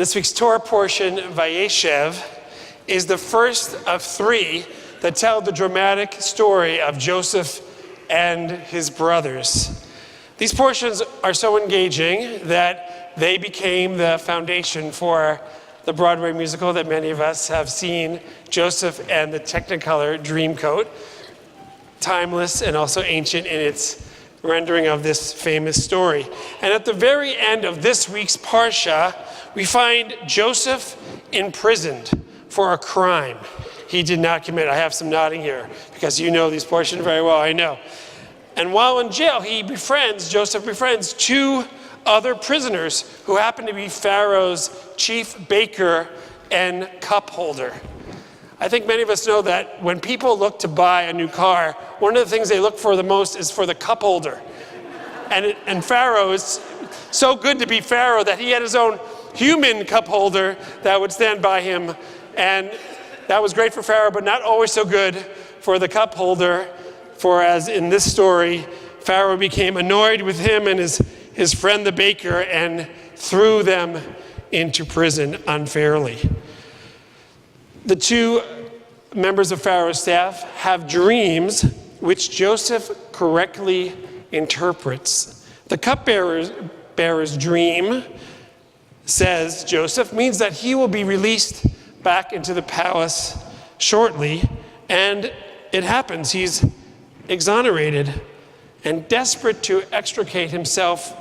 This week's Torah portion, Vayeshev, is the first of three that tell the dramatic story of Joseph and his brothers. These portions are so engaging that they became the foundation for the Broadway musical that many of us have seen, Joseph and the Technicolor Dreamcoat, timeless and also ancient in its rendering of this famous story. And at the very end of this week's Parsha, we find Joseph imprisoned for a crime he did not commit. I have some nodding here because you know these portions very well, I know. And while in jail, Joseph befriends two other prisoners who happen to be Pharaoh's chief baker and cup holder. I think many of us know that when people look to buy a new car, one of the things they look for the most is for the cup holder. And Pharaoh is so good to be Pharaoh that he had his own human cup holder that would stand by him. And that was great for Pharaoh, but not always so good for the cup holder. For as in this story, Pharaoh became annoyed with him and his friend the baker and threw them into prison unfairly. The two members of Pharaoh's staff have dreams which Joseph correctly interprets. The cupbearer's dream, says Joseph, means that he will be released back into the palace shortly, and it happens. He's exonerated, and desperate to extricate himself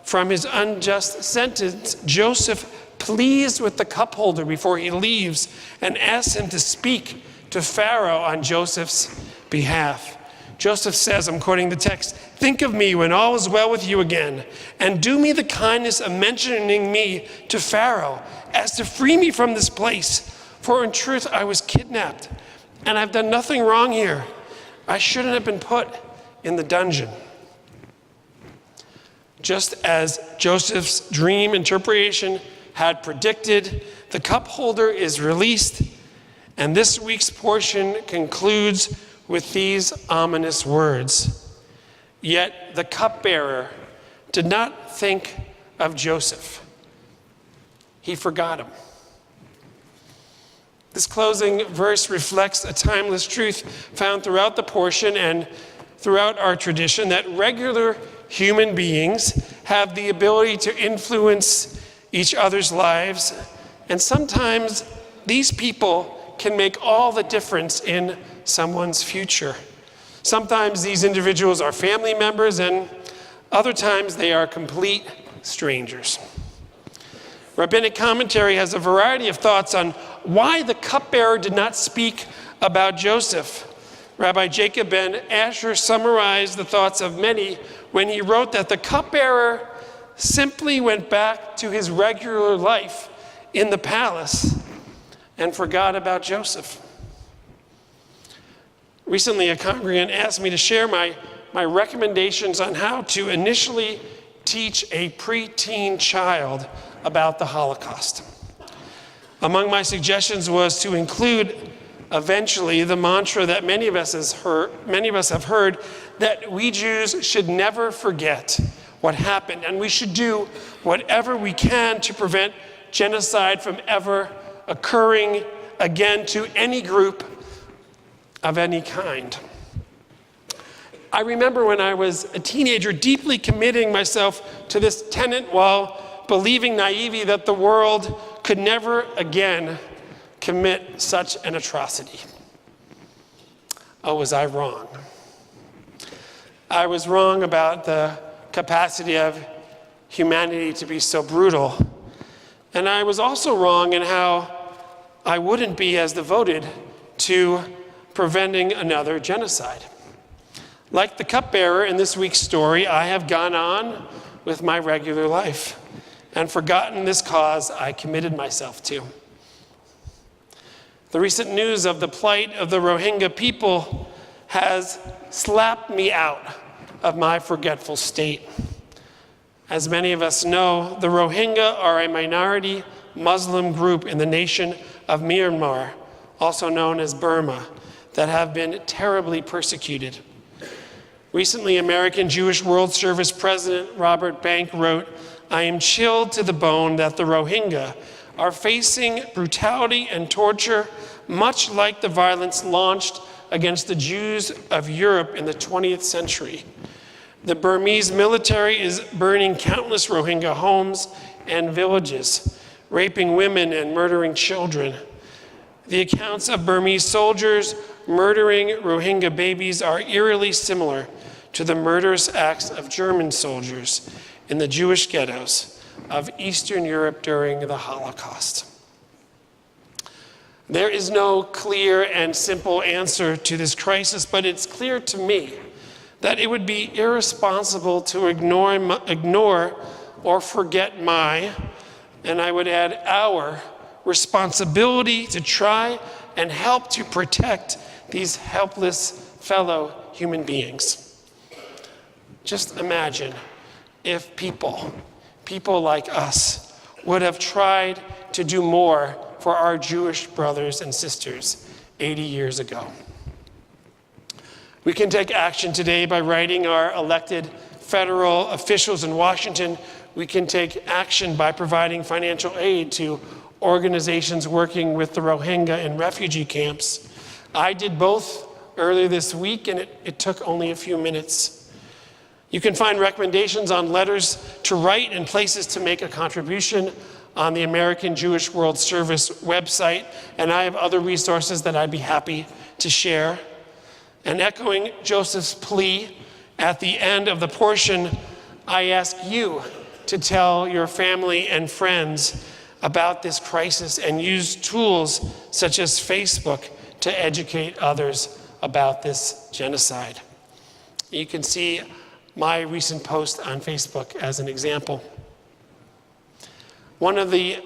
from his unjust sentence, Joseph pleads with the cup holder before he leaves and asks him to speak to Pharaoh on Joseph's behalf. Joseph says, I'm quoting the text, "Think of me when all is well with you again, and do me the kindness of mentioning me to Pharaoh as to free me from this place. For in truth, I was kidnapped, and I've done nothing wrong here. I shouldn't have been put in the dungeon." Just as Joseph's dream interpretation had predicted, the cup holder is released, and this week's portion concludes with these ominous words. Yet the cupbearer did not think of Joseph. He forgot him. This closing verse reflects a timeless truth found throughout the portion and throughout our tradition, that regular human beings have the ability to influence each other's lives, and sometimes these people can make all the difference in someone's future. Sometimes these individuals are family members, and other times they are complete strangers. Rabbinic commentary has a variety of thoughts on why the cupbearer did not speak about Joseph. Rabbi Jacob ben Asher summarized the thoughts of many when he wrote that the cupbearer simply went back to his regular life in the palace and forgot about Joseph. Recently, a congregant asked me to share my recommendations on how to initially teach a preteen child about the Holocaust. Among my suggestions was to include eventually the mantra that many of us have heard, that we Jews should never forget what happened, and we should do whatever we can to prevent genocide from ever occurring again to any group of any kind. I remember when I was a teenager deeply committing myself to this tenet while believing naively that the world could never again commit such an atrocity. Oh, was I wrong? I was wrong about the capacity of humanity to be so brutal. And I was also wrong in how I wouldn't be as devoted to preventing another genocide. Like the cupbearer in this week's story, I have gone on with my regular life and forgotten this cause I committed myself to. The recent news of the plight of the Rohingya people has slapped me out of my forgetful state. As many of us know, the Rohingya are a minority Muslim group in the nation of Myanmar, also known as Burma, that have been terribly persecuted. Recently, American Jewish World Service President Robert Bank wrote, "I am chilled to the bone that the Rohingya are facing brutality and torture, much like the violence launched against the Jews of Europe in the 20th century. The Burmese military is burning countless Rohingya homes and villages, raping women and murdering children. The accounts of Burmese soldiers murdering Rohingya babies are eerily similar to the murderous acts of German soldiers in the Jewish ghettos of Eastern Europe during the Holocaust. There is no clear and simple answer to this crisis, but it's clear to me that it would be irresponsible to ignore or forget my, and I would add our, responsibility to try and help to protect these helpless fellow human beings. Just imagine if people like us would have tried to do more for our Jewish brothers and sisters 80 years ago. We can take action today by writing our elected federal officials in Washington. We can take action by providing financial aid to organizations working with the Rohingya in refugee camps. I did both earlier this week, and it took only a few minutes. You can find recommendations on letters to write and places to make a contribution on the American Jewish World Service website, and I have other resources that I'd be happy to share. And echoing Joseph's plea at the end of the portion, I ask you to tell your family and friends about this crisis and use tools such as Facebook to educate others about this genocide. You can see my recent post on Facebook as an example. One of the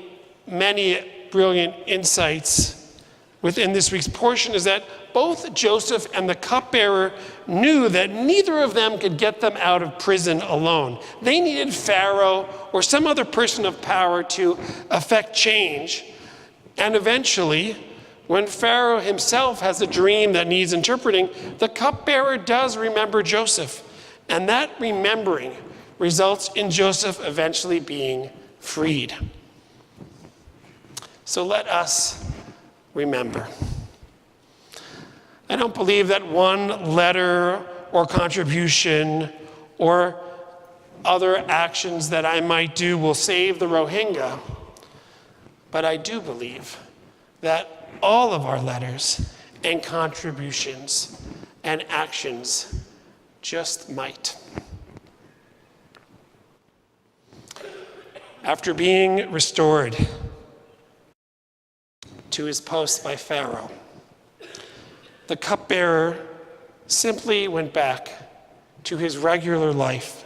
many brilliant insights within this week's portion is that both Joseph and the cupbearer knew that neither of them could get them out of prison alone. They needed Pharaoh or some other person of power to effect change. And eventually, when Pharaoh himself has a dream that needs interpreting, the cupbearer does remember Joseph. And that remembering results in Joseph eventually being freed. So let us remember. I don't believe that one letter or contribution or other actions that I might do will save the Rohingya, but I do believe that all of our letters and contributions and actions just might. After being restored to his post by Pharaoh, the cupbearer simply went back to his regular life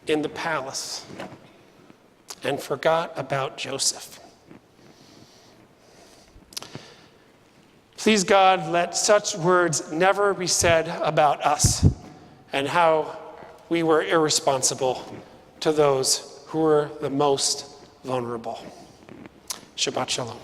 in the palace and forgot about Joseph. Please God, let such words never be said about us and how we were irresponsible to those who were the most vulnerable. Shabbat Shalom.